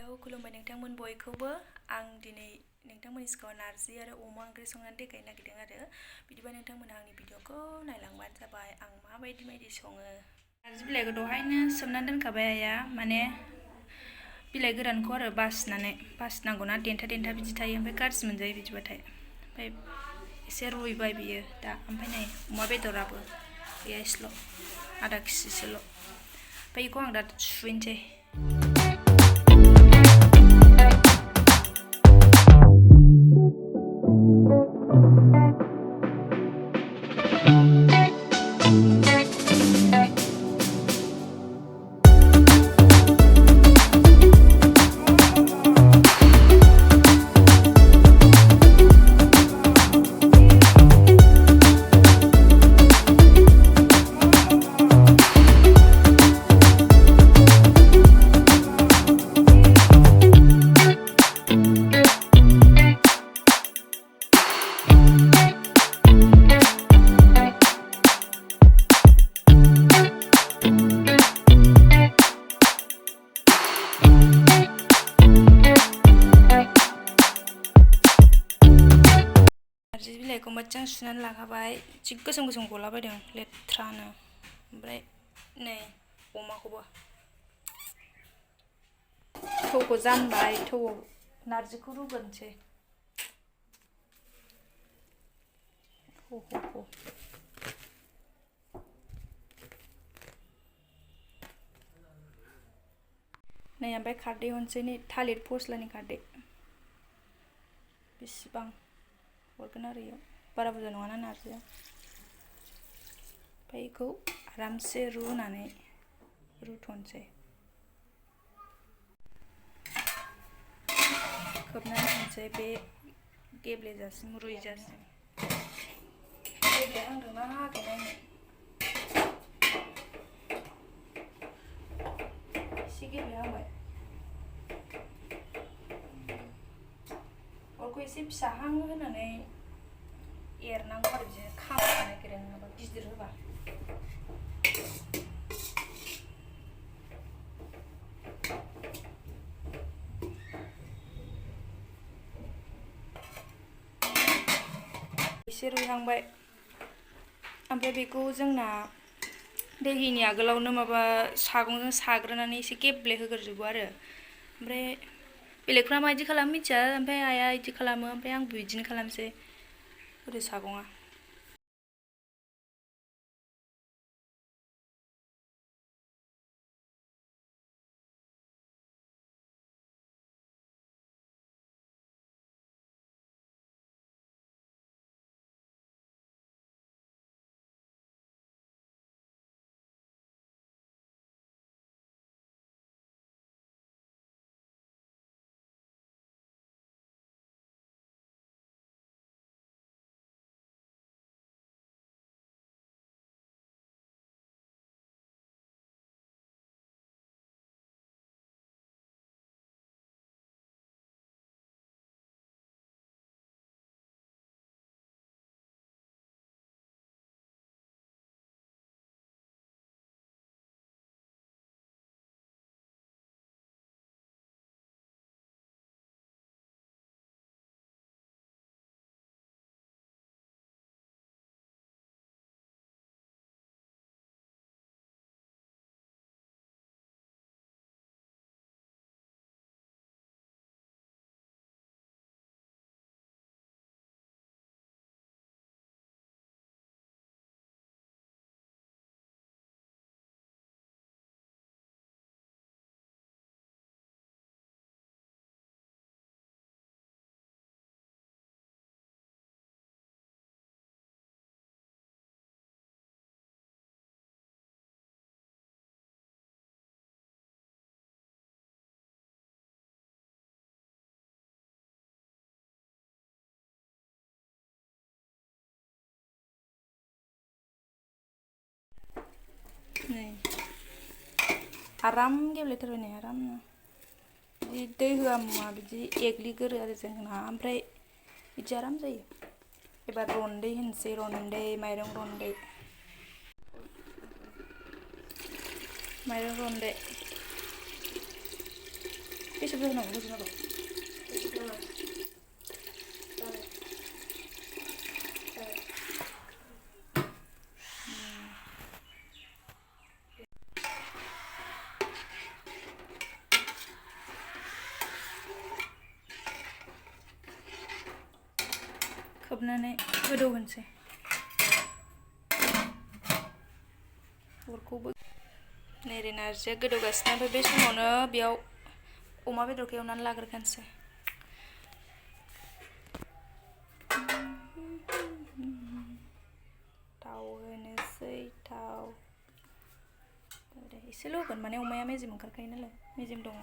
hello खुलुमबाय नोंथांमोन बयखौबो आं दिनै नोंथांमोननि सिगाङाव नारजि आरो अमा ओंख्रि संनानै देखायनो नागिरदों आरो बिदिबा नोंथांमोना आंनि भिडिअखौ नायलांबानो जाबाय आं माबायदि सङो नारजि बिलाइखौ दहायनो सोमनानै दोनखाबाय आइया माने बिलाइ गोरानखौ आरो बासिनांगौना देन्था बिदि थायो ओमफ्राय गाज्रि मोनजायो बिदिबाथाय ओमफ्राय एसे रुइबाय बियो दा ओमफ्राय नै अमा बेदराबो गैया एसेल' आधा केजिसोल' ओमफ्राय बेखौ आं दा सुहैनोसै नारजि बिलाइखौ मोजां सुनानै लाखाबाय जि गोसोम गलाबायदों लेथ्रानो ओमफ्राय नै अमाखौबो थौखौ जानबाय थौआव नारजिखौ रुग्रोनोसै नै ओमफ्राय खारदै हरनोसै नै थालिर फस्लानि खारदै बेसेबां हरगोन आरो इयाव बारा बुरजा नङाना नारजिया ओमफ्राय बेखौ आरामसे रुनानै रुथ'नोसै खोबनानै दोनसै बे गेब्लेजासिम रुइजासिम गेब्लेहांदोंना हायाखै नायनो एसे गेब्लेहांबाय अरखौ एसे फिसाहां होनानै एरनांगौ आरो बिदिनो खामनो नागिरो नङाबा गिदिर होबा एसे रुइहांबाय ओमफ्राय बेखौ जोंना दै होयिनि आगोलावनो माबा सागंजों साग्रोनानै एसे गेब्लेहोग्रोजोबो आरो ओमफ्राय बेलेगफ्रा माबायदि खालामो मिथिया ओमफ्राय आइया बिदि खालामो ओमफ्राय आंबो बिदिनो खालामसै ओरै सागङा नै आराम गेब्लेथारबाय नै आरामनो बिदि दै होआ मुवा बिदि एग्लिगोरो आरो जोंना ओमफ्राय बिदि आराम जायो एबार रन्दै होनोसै रन्दै माइरं रन्दै बेसे बुरजा होनांगौ होजोबनांगौ खोबनानै गोदौ होनोसै अरखौबो नेरे नारजिया गोदौगासिनो ओमफ्राय बे समावनो बेयाव अमा बेदरखौ एवनानै लाग्रोखानोसै थाव होनोसै थाव एसेल' होगोन माने अमाया मेजेम ओंखारखायो नालाय मेजेम दङ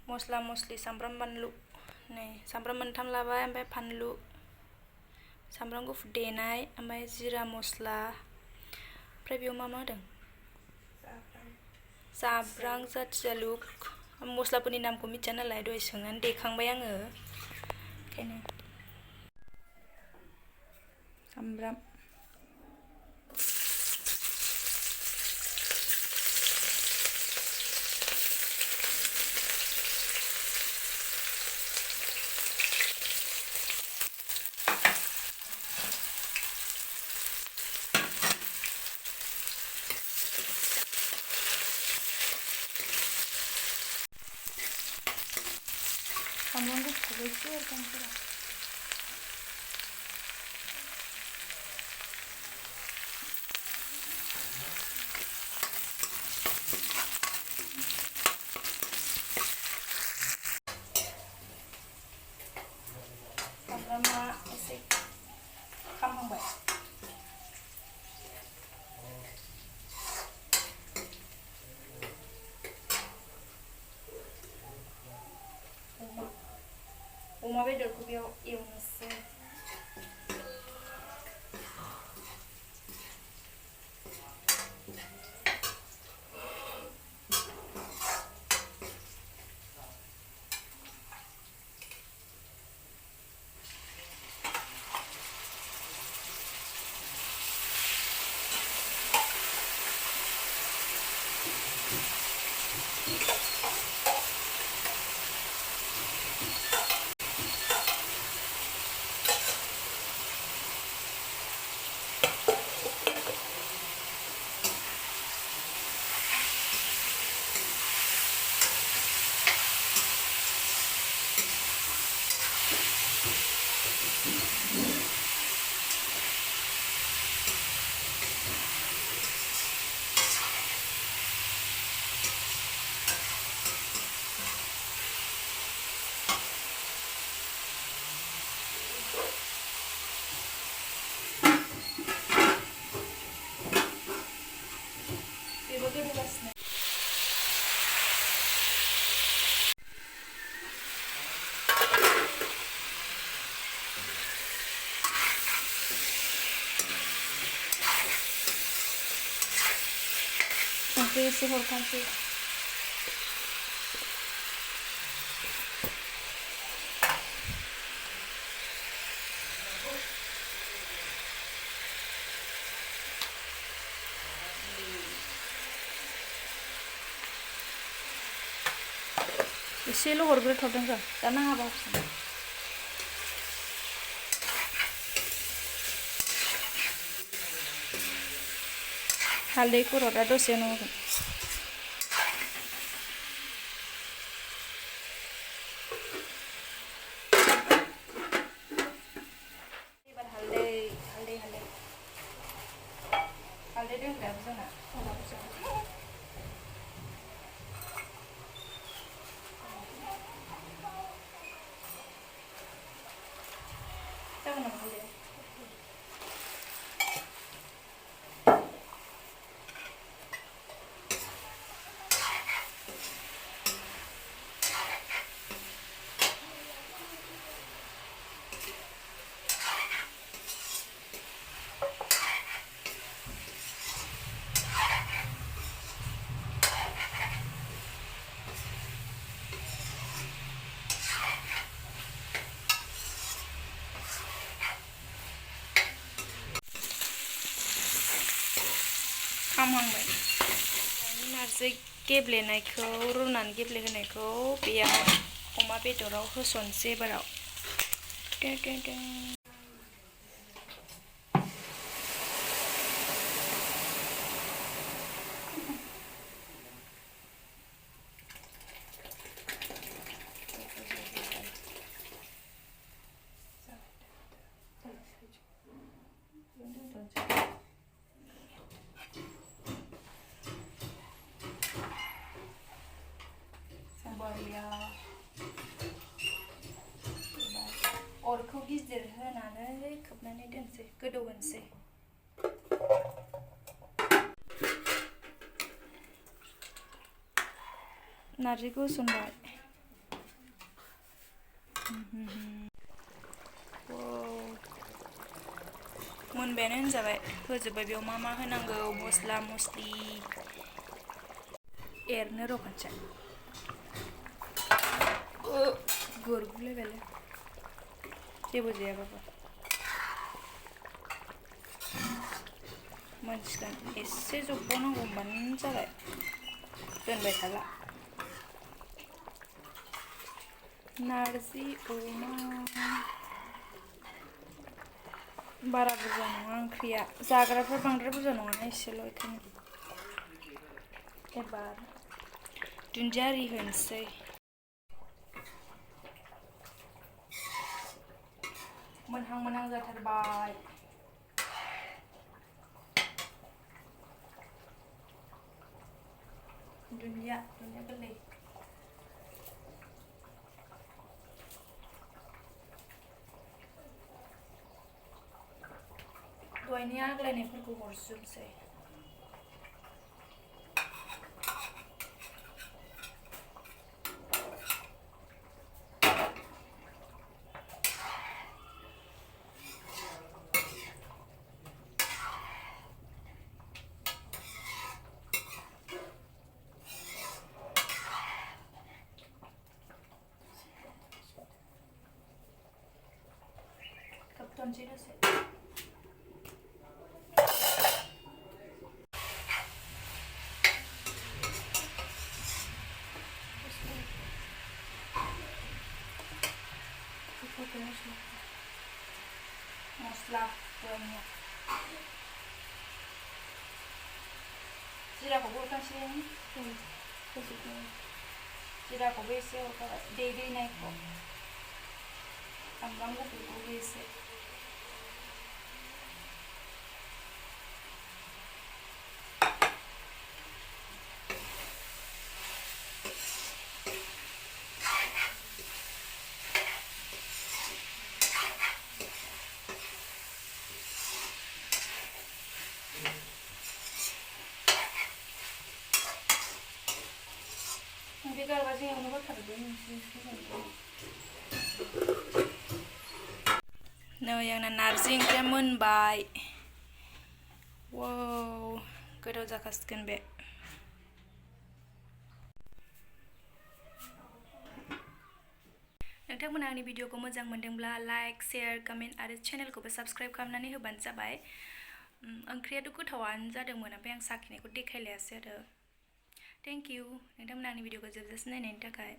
मस्ला मस्लि सामब्राम बानलु नै सामब्राम मोनथाम लाबाय ओमफ्राय फानलु सामब्राम गुफुर देनाय ओमफ्राय जिरा मस्ला ओमफ्राय बेयाव मा मा होदों जाब्रां जाथिजालुक मस्लाफोरनि नामखौ मिथिया नालाय दहाय सोंनानै देखांबाय आङो ओंखायनो सामब्राम सामब्राम गुफुरखौबो एसे एरखानोसै सामब्रामा एसे खामहांबाय अमा बेदरखौ बेयाव एवनोसै बेबो गोदौगासिनो संख्रि एसे हरखानोसै एसेल' हरग्रोथ'दों र' दा नाङाबा हरफिन हालदै खर' दा दसे उनाव होगोन एबार हालदै दोनग्रायाबो जोंना खामहांबाय नारजि गेब्लेनायखौ रुनानै गेब्लेहोनायखौ बेयाव अमा बेदराव होसनसै एबाराव अरखौ गिदिर होनानै खोबनानै दोनसै गोदौ होनसै नारजिखौ होसनबाय मोनबायानो होनजाबाय होजोबबाय बेयाव मा होनांगौ मस्ला मस्लि एरनो र' खनसे गुरगुलायबायलै जेबो जायाबाबो मोनसिगोन एसे जब्बावनांगौ होनबानो जाबाय दोनबाय थाला नारजि अमा बारा बुरजा नङा ओंख्रिया जाग्राफ्रा बांद्राय बुरजा नङा एसेल' बेखायनो एबार दुन्दिया आरि होनोसै मोनहां जाथारबाय दुन्दिया गोरलै दहायनि आग्लायनायफोरखौ हरजोबसै खोबथ'नोसै दसे मस्ला जिराखौबो हरखासै जिराखौबो एसे हरखाबाय दैनायखौ सामब्राम गुफुरखौबो एसे नै आंना नारजि ओंख्रिया मोनबाय वाव गोथाव जाखासिगोन बे नोंथांमोना आंनि भिडिअखौ मोजां मोनदोंब्ला लाइक शेयार कमेन्ट आरो चेनेलखौबो साबस्क्राइब खालामनानै होबानो जाबाय ओंख्रियाथ' गोथावानो जादोंमोन ओमफ्राय आं साखिनायखौ देखायलायासै आरो थेंक इउ नोंथांमोना आंनि भिडिअखौ जोबजासिम नायनायनि थाखाय